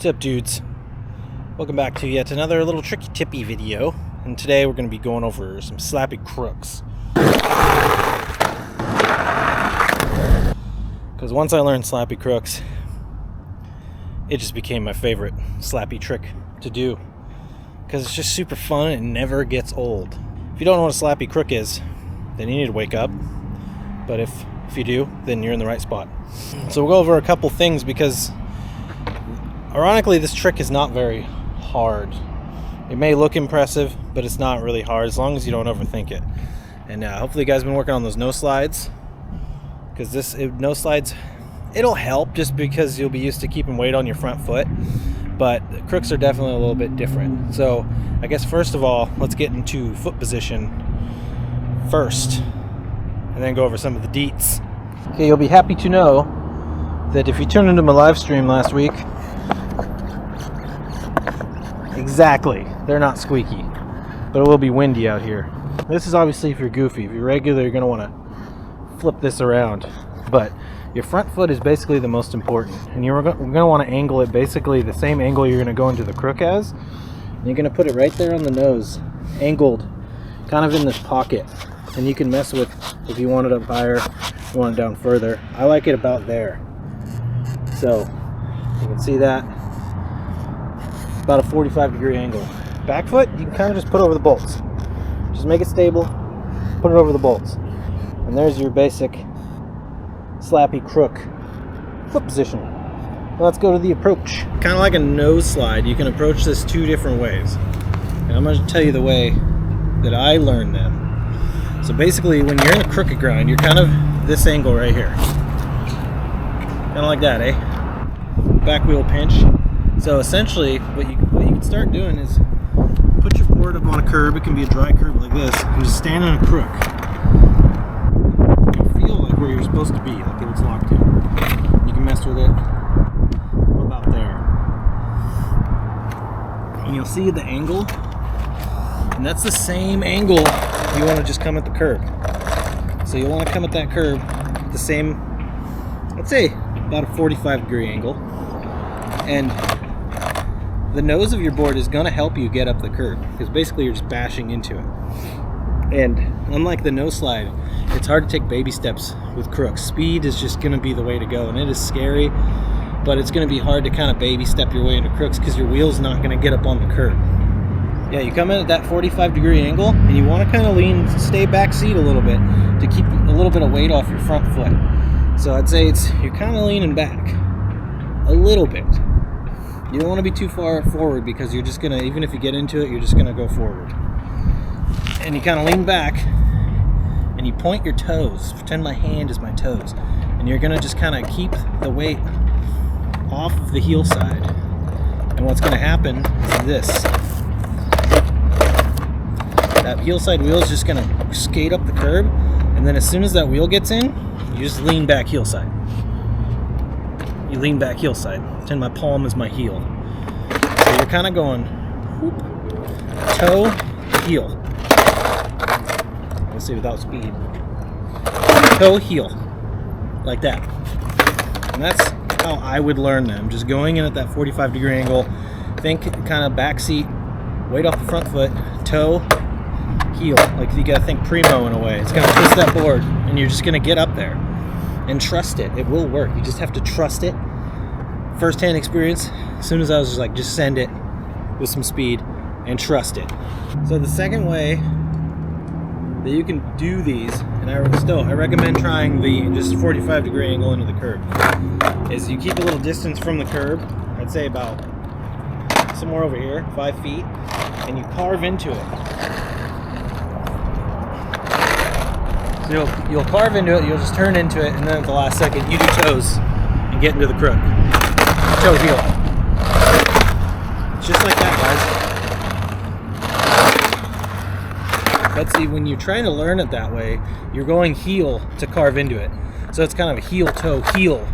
What's up, dudes? Welcome back to yet another little tricky tippy video, and today we're going to be going over some Slappy crooks. Because once I learned Slappy crooks, it just became my favorite Slappy trick to do. Because it's just super fun and it never gets old. If you don't know what a Slappy crook is, then you need to wake up. But if you do, then you're in the right spot. So we'll go over a couple things because ironically, this trick is not very hard. It may look impressive, but it's not really hard as long as you don't overthink it. And hopefully you guys have been working on those no slides, because no slides, it'll help just because you'll be used to keeping weight on your front foot, but the crooks are definitely a little bit different. So I guess first of all, let's get into foot position first, and then go over some of the deets. Okay, you'll be happy to know that if you tuned into my live stream last week, exactly, they're not squeaky, but it will be windy out here. This is obviously if you're goofy. If you're regular, you're going to want to flip this around, but your front foot is basically the most important, and we're going to want to angle it basically the same angle you're going to go into the crook as, and you're going to put it right there on the nose, angled kind of in this pocket, and you can mess with if you want it up higher, you want it down further. I like it about there, so you can see that. About a 45-degree angle. Back foot, you can kind of just put over the bolts. Just make it stable, put it over the bolts. And there's your basic Slappy crook foot position. Now let's go to the approach. Kind of like a nose slide, you can approach this two different ways. And I'm going to tell you the way that I learned them. So basically, when you're in a crooked grind, you're kind of this angle right here. Kind of like that, eh? Back wheel pinch. So essentially, what you can start doing is put your board up on a curb. It can be a dry curb like this, and just stand on a crook. You can feel like where you're supposed to be, like it's locked in. You can mess with it about there, and you'll see the angle, and that's the same angle you want to just come at the curb. So you'll want to come at that curb the same, let's say about a 45-degree angle, and the nose of your board is going to help you get up the curb, because basically you're just bashing into it. And unlike the no slide, it's hard to take baby steps with crooks. Speed is just going to be the way to go, and it is scary, but it's going to be hard to kind of baby step your way into crooks because your wheel's not going to get up on the curb. Yeah, you come in at that 45-degree angle, and you want to kind of stay back seat a little bit to keep a little bit of weight off your front foot. So I'd say you're kind of leaning back a little bit. You don't want to be too far forward because you're just going to, even if you get into it, you're just going to go forward. And you kind of lean back and you point your toes. Pretend my hand is my toes. And you're going to just kind of keep the weight off the heel side. And what's going to happen is this. That heel side wheel is just going to skate up the curb. And then as soon as that wheel gets in, you just lean back heel side. You lean back heel side. Pretend my palm is my heel. So you're kind of going whoop, toe, heel. Let's see without speed. Toe, heel. Like that. And that's how I would learn them. Just going in at that 45-degree angle. Think kind of back seat, weight off the front foot, toe, heel. Like you got to think primo in a way. It's going to twist that board and you're just going to get up there. And trust it. It will work. You just have to trust it. First-hand experience. As soon as I was just like, just send it with some speed and trust it. So the second way that you can do these, and I recommend trying the just 45-degree angle into the curb, is you keep a little distance from the curb. I'd say about somewhere over here, 5 feet, and you carve into it. So you'll carve into it, you'll just turn into it, and then at the last second you do toes and get into the crook. Toe heel. Just like that, guys. But see, when you're trying to learn it that way, you're going heel to carve into it. So it's kind of a heel, toe, heel.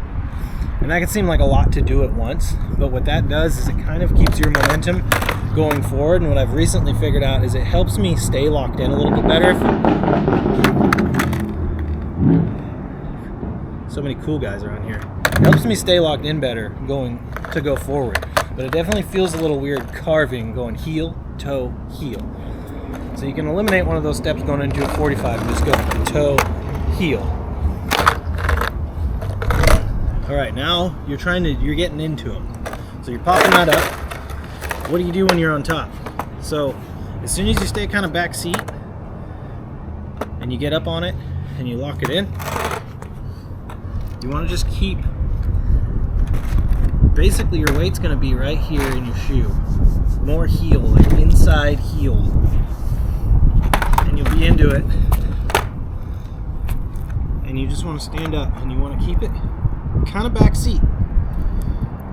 And that can seem like a lot to do at once, but what that does is it kind of keeps your momentum going forward, and what I've recently figured out is it helps me stay locked in a little bit better. So many cool guys around here. It helps me stay locked in better going to go forward. but it definitely feels a little weird carving, going heel, toe, heel. So you can eliminate one of those steps going into a 45 and just go toe, heel. All right, now you're getting into them. So you're popping that up. What do you do when you're on top? So as soon as you stay kind of back seat and you get up on it and you lock it in, you want to just keep, basically your weight's going to be right here in your shoe. More heel, like inside heel. And you'll be into it. And you just want to stand up and you want to keep it kind of back seat.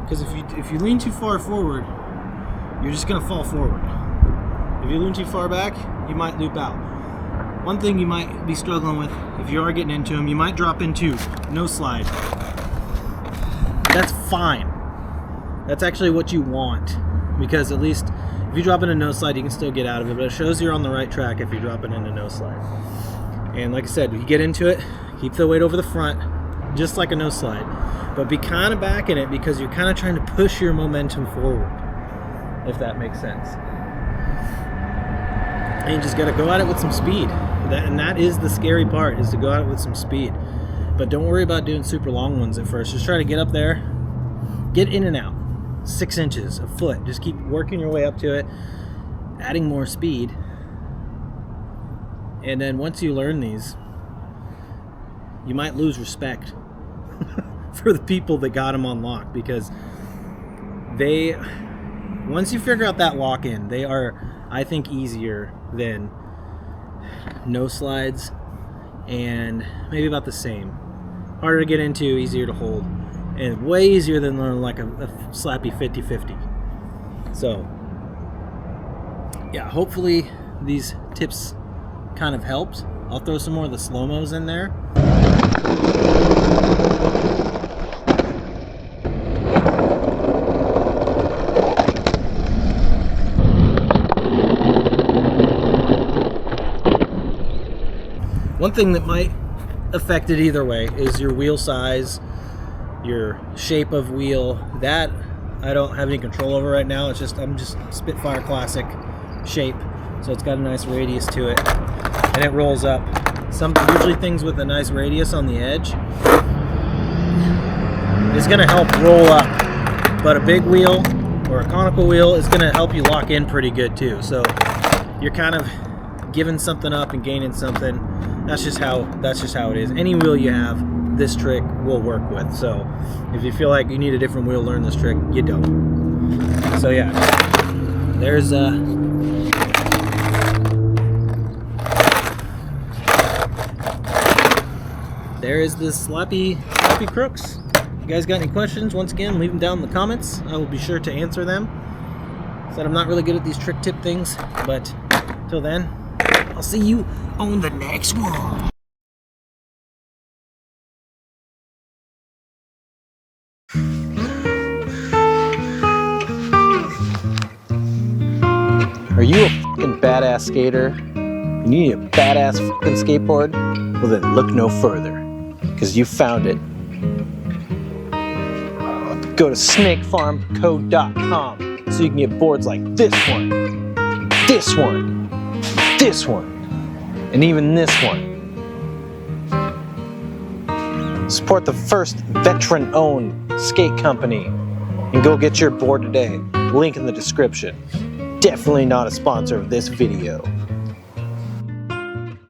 Because if you lean too far forward, you're just going to fall forward. If you lean too far back, you might loop out. One thing you might be struggling with, if you are getting into them, you might drop into no slide. That's fine. That's actually what you want, because at least if you drop into no slide, you can still get out of it, but it shows you're on the right track if you're dropping into no slide. And like I said, you get into it, keep the weight over the front, just like a no slide, but be kind of back in it because you're kind of trying to push your momentum forward, if that makes sense. And you just got to go at it with some speed. And that is the scary part, is to go at it with some speed. But don't worry about doing super long ones at first. Just try to get up there, get in and out. 6 inches, a foot. Just keep working your way up to it, adding more speed. And then once you learn these, you might lose respect for the people that got them on lock, because once you figure out that lock in, they are, I think, easier than no slides, and maybe about the same. Harder to get into, easier to hold, and way easier than learning like a Slappy 50-50. So yeah, hopefully these tips kind of helped. I'll throw some more of the slow-mos in there. One thing that might affect it either way is your wheel size, your shape of wheel. That I don't have any control over right now. I'm just Spitfire Classic shape, so it's got a nice radius to it, and it rolls up. Usually things with a nice radius on the edge is going to help roll up, but a big wheel or a conical wheel is going to help you lock in pretty good too. So you're kind of giving something up and gaining something. That's just how it is. Any wheel you have, this trick will work with. So if you feel like you need a different wheel to learn this trick, you don't. So yeah, there's there is the Slappy Crooks. If you guys got any questions, once again, leave them down in the comments. I will be sure to answer them. Said I'm not really good at these trick tip things, but till then, I'll see you on the next one. Are you a fucking badass skater? You need a badass fucking skateboard? Well then look no further, because you found it. Go to snakefarmco.com so you can get boards like this one, this one, this one, and even this one. Support the first veteran-owned skate company and go get your board today. Link in the description. Definitely not a sponsor of this video.